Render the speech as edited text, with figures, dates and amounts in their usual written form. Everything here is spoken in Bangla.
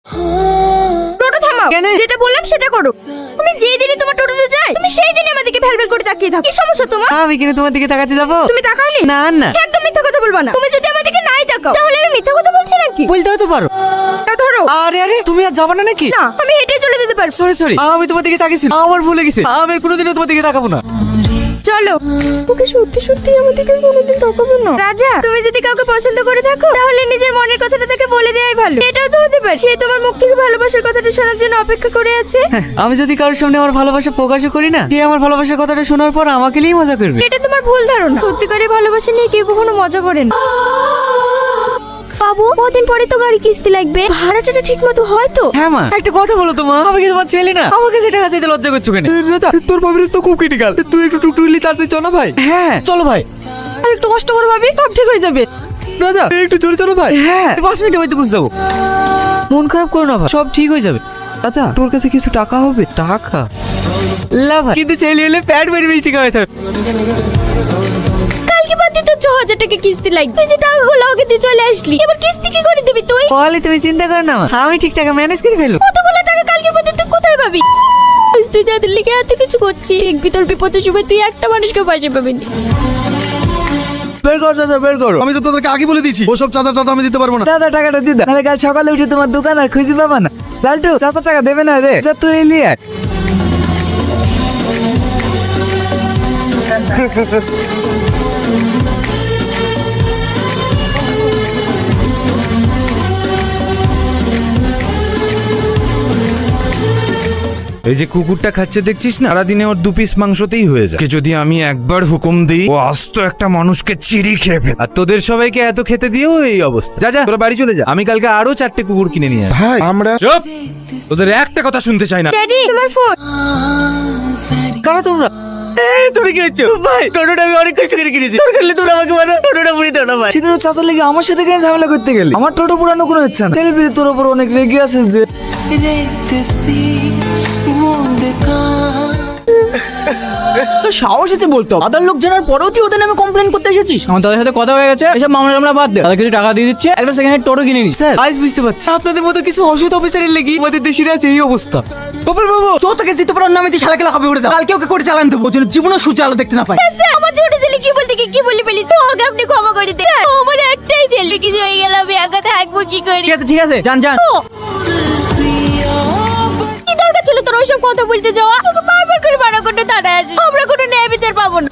টোটো থামাও। কেন? যেটা বললাম সেটা করো। তুমি যেই দিনই তোমার টোটোতে যাই তুমি সেই দিনই আমাদেরকে ভ্যালভ্যাল করে তাকিয়ে থাকো। কি সমস্যা তোমার? আমি কেন তোমার দিকে তাকাতে যাবো? তুমি তাকাওনি? না না, একদম মিথ্যা কথা বলবা না। তুমি যদি আমাদেরকে নাই তাকাও তাহলে আমি মিথ্যা কথা বলছি নাকি? বলতেও তো পারো। তা ধরো। আরে আরে, তুমি আর যাবা না নাকি? না, আমি হেঁটে চলে যেতে পারবো। সরি সরি, আমি তোমার দিকে তাকিয়েছি, আমার ভুলে গেছে। আমি আর কোনোদিনও তোমার দিকে তাকাবো না। চলো। ওকে সত্যি সত্যি আমাদেরকে কোনোদিন তাকাবো না। রাজা, তুমি যদি কাউকে পছন্দ করে থাকো তাহলে নিজের মনের কথাটা তাকে বলে দেওয়াই ভালো। এটাও তো হতে পারে সে তোমার মুখ থেকে ভালোবাসার কথাটা শোনার জন্য অপেক্ষা করে আছে। আমি যদি কারোর সামনে আমার ভালোবাসা প্রকাশও করি না, সে আমার ভালোবাসার কথাটা শোনার পর আমাকে নিয়েই মজা করবে। এটা তোমার ভুল ধারণা। সত্যিকারের ভালোবাসা নিয়ে কেউ কখনো মজা করে না। বাবু, কদিন পরে তো গাড়ি কিস্তি লাগবে, ভাড়াটা ঠিক মতো হয় তো? হ্যাঁ মা, একটা কথা বলো তো মা, আমি কি তোমার ছেলে না? আমার কাছে টাকা চাইতে লজ্জা করছো কেন? রাজা, তোর ভাবির তো খুব ক্রিটিক্যাল, তুই একটু টুকটুকলি তাড়াতাড়ি চল না ভাই। হ্যাঁ চলো ভাই। আর একটু কষ্ট করে ভাবি, সব ঠিক হয়ে যাবে। রাজা, একটু জোরে চলো ভাই। হ্যাঁ 5 মিনিটে হয়তো বুঝতে যাবো। মন খারাপ করো না ভাই, সব ঠিক হয়ে যাবে। রাজা, তোর কাছে কিছু টাকা হবে? টাকা লা ভাই, কিন্তু ছেলে হলে প্যাট মেরে মিষ্টি খাওয়াই থাকবে। কালকে বাদ দিয়ে তো 6000 টাকা কিস্তি লাগবে। তুই যে টাকাগুলো ওকে দিয়ে চলে আসলি, এবার কিস্তি কি করে দিবি তুই? বলে তুমি চিন্তা করো না মা, আমি ঠিক টাকা ম্যানেজ করে ফেলবো। কতগুলো টাকা কালকে বাদ দিয়ে তুই কোথায় পাবি? আজ তুই যাদের লিগে এত কিছু করছিস, দেখবি তোর বিপদের সময় তুই একটা মানুষকে পাশে পাবি না। বের কর চাচা, বের কর। আমি তো তোদেরকে আগে বলে দিয়েছি ওসব চাঁদা টাদা আমি দিতে পারবো না। দাদা টাকাটা দিয়ে দাও, নাহলে কাল সকালে উঠে তোমার দোকান আর খুঁজে পাবা না। লালটু চাচা টাকা দেবে না রে, যা তুই এলি আর। এই যে কুকুরটা খাচ্ছে দেখছিস না, সারাদিনে ওর 2 পিস মাংসতেই হয়ে যায়। যদি আমি একবার হুকুম দিই, ও আস্ত একটা মানুষকে চিড়ি খেয়ে ফেলে। আর তোদের সবাইকে এত খেতে দিয়েও এই অবস্থা। যা যা, তোরা বাড়ি চলে যা, আমি কালকে আরো 4টে কুকুর কিনে নিয়ে আসবো। ভাই আমরা চুপ, তোদের একটা কথা শুনতে চাই না। ড্যাডি, তোমার ফোন। কারা তোমরা? এই তোর কি হচ্ছে ভাই? টোটোটা আমি অনেক কষ্ট করে কিনেছি, তোর খেলে তোর আমাকে মারো, টোটোটা পুড়ি দাও না ভাই। সেদিন চাচার লেগে আমার সাথে কেন ঝামেলা করতে গেলি? আমার টোটো পুরানো কোনো ইচ্ছা না। টেলিভিশন তোর উপর অনেক রেগে আছে যে। সাহস আছে বলতো, আদার লোক জানার পরেও তুই ওদের নামে কমপ্লেন করতে এসেছিস? আমার তাদের সাথে কথা হয়ে গেছে, এসব মামলা টামলা বাদ দে, তাদের কিছু টাকা দিয়ে দিচ্ছে, একটা সেকেন্ড হ্যান্ড টোটো কিনে নিস। স্যার আজ বুঝতে পারছি আপনাদের মতো কিছু অসৎ অফিসারের লেগে আমাদের দেশের আছে এই অবস্থা। গোপাল বাবু, তোকে জিতে পারার নামে তুই শালা খেলা খাবে উঠে দাও, কালকে ওকে করে চালান দেবো, যেন জীবনে সূর্য আলো দেখতে না পায়। আমার ছোট ছেলে কি বলতে কি বলে ফেলিস, ওকে আপনি ক্ষমা করে দিন। আমার একটাই ছেলে, কিছু হয়ে গেল আমি একা থাকবো কি করে? ঠিক আছে যান যান। কি দরকার ছিল তোর ওইসব কথা বলতে যাওয়া? তোকে বারবার করে মানা করতে তাড়া আসে, আমরা কোনো ন্যায় বিচার পাবো না।